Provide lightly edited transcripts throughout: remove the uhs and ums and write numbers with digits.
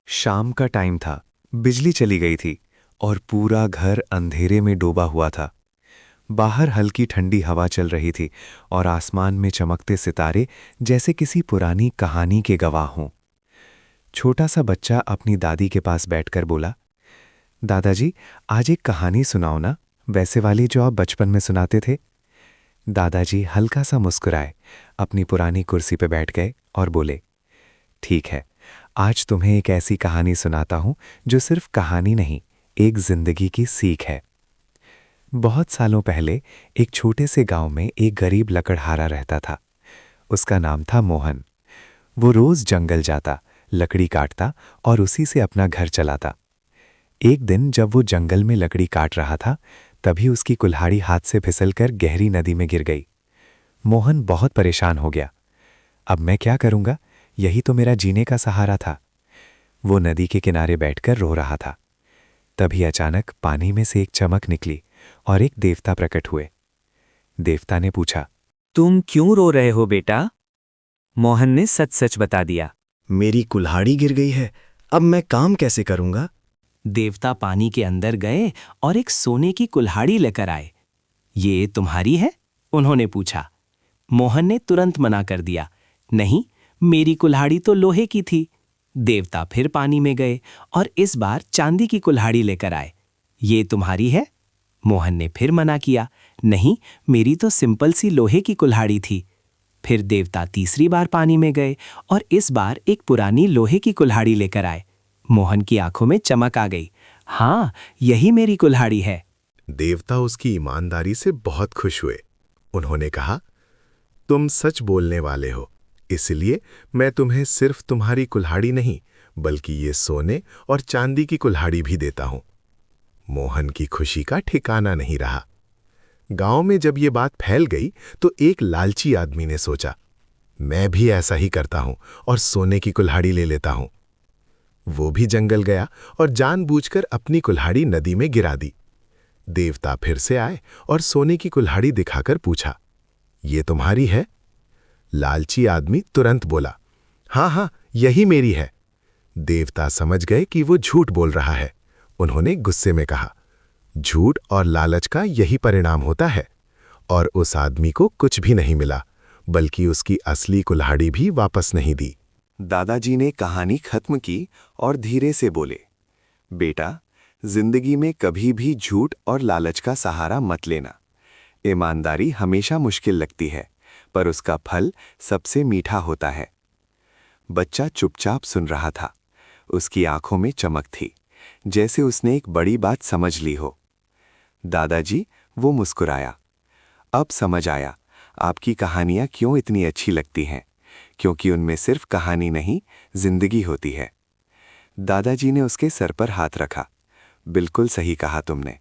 शाम का टाइम था। बिजली चली गई थी और पूरा घर अंधेरे में डूबा हुआ था। बाहर हल्की ठंडी हवा चल रही थी और आसमान में चमकते सितारे जैसे किसी पुरानी कहानी के गवाह हों। छोटा सा बच्चा अपनी दादी के पास बैठकर बोला, दादाजी, आज एक कहानी सुनाओ ना, वैसे वाली जो आप बचपन में सुनाते थे। दादाजी हल्का सा मुस्कुराए, अपनी पुरानी कुर्सी पर बैठ गए और बोले, ठीक है, आज तुम्हें एक ऐसी कहानी सुनाता हूं जो सिर्फ कहानी नहीं, एक जिंदगी की सीख है। बहुत सालों पहले एक छोटे से गांव में एक गरीब लकड़हारा रहता था। उसका नाम था मोहन। वो रोज जंगल जाता, लकड़ी काटता और उसी से अपना घर चलाता। एक दिन जब वो जंगल में लकड़ी काट रहा था, तभी उसकी कुल्हाड़ी हाथ से फिसलकर गहरी नदी में गिर गई। मोहन बहुत परेशान हो गया। अब मैं क्या करूंगा? यही तो मेरा जीने का सहारा था। वो नदी के किनारे बैठकर रो रहा था। तभी अचानक पानी में से एक चमक निकली और एक देवता प्रकट हुए। देवता ने पूछा, तुम क्यों रो रहे हो बेटा? मोहन ने सच सच बता दिया। मेरी कुल्हाड़ी गिर गई है, अब मैं काम कैसे करूंगा? देवता पानी के अंदर गए और एक सोने की कुल्हाड़ी लेकर आए। ये तुम्हारी है? उन्होंने पूछा। मोहन ने तुरंत मना कर दिया, नहीं, मेरी कुल्हाड़ी तो लोहे की थी। देवता फिर पानी में गए और इस बार चांदी की कुल्हाड़ी लेकर आए। ये तुम्हारी है? मोहन ने फिर मना किया, नहीं, मेरी तो सिंपल सी लोहे की कुल्हाड़ी थी। फिर देवता तीसरी बार पानी में गए और इस बार एक पुरानी लोहे की कुल्हाड़ी लेकर आए। मोहन की आंखों में चमक आ गई। हाँ, यही मेरी कुल्हाड़ी है। देवता उसकी ईमानदारी से बहुत खुश हुए। उन्होंने कहा, तुम सच बोलने वाले हो, इसलिए मैं तुम्हें सिर्फ तुम्हारी कुल्हाड़ी नहीं, बल्कि ये सोने और चांदी की कुल्हाड़ी भी देता हूं। मोहन की खुशी का ठिकाना नहीं रहा। गांव में जब ये बात फैल गई तो एक लालची आदमी ने सोचा, मैं भी ऐसा ही करता हूं और सोने की कुल्हाड़ी ले लेता हूं। वो भी जंगल गया और जानबूझकर अपनी कुल्हाड़ी नदी में गिरा दी। देवता फिर से आए और सोने की कुल्हाड़ी दिखाकर पूछा, ये तुम्हारी है? लालची आदमी तुरंत बोला, हाँ हाँ, यही मेरी है। देवता समझ गए कि वो झूठ बोल रहा है। उन्होंने गुस्से में कहा, झूठ और लालच का यही परिणाम होता है। और उस आदमी को कुछ भी नहीं मिला, बल्कि उसकी असली कुल्हाड़ी भी वापस नहीं दी। दादाजी ने कहानी खत्म की और धीरे से बोले, बेटा, जिंदगी में कभी भी झूठ और लालच का सहारा मत लेना। ईमानदारी हमेशा मुश्किल लगती है, पर उसका फल सबसे मीठा होता है। बच्चा चुपचाप सुन रहा था। उसकी आंखों में चमक थी, जैसे उसने एक बड़ी बात समझ ली हो। दादाजी, वो मुस्कुराया। अब समझ आया आपकी कहानियां क्यों इतनी अच्छी लगती हैं, क्योंकि उनमें सिर्फ कहानी नहीं, जिंदगी होती है। दादाजी ने उसके सर पर हाथ रखा। बिल्कुल सही कहा तुमने।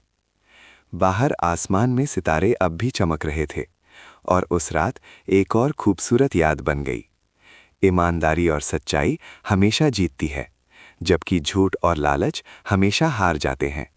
बाहर आसमान में सितारे अब भी चमक रहे थे और उस रात एक और खूबसूरत याद बन गई। ईमानदारी और सच्चाई हमेशा जीतती है, जबकि झूठ और लालच हमेशा हार जाते हैं।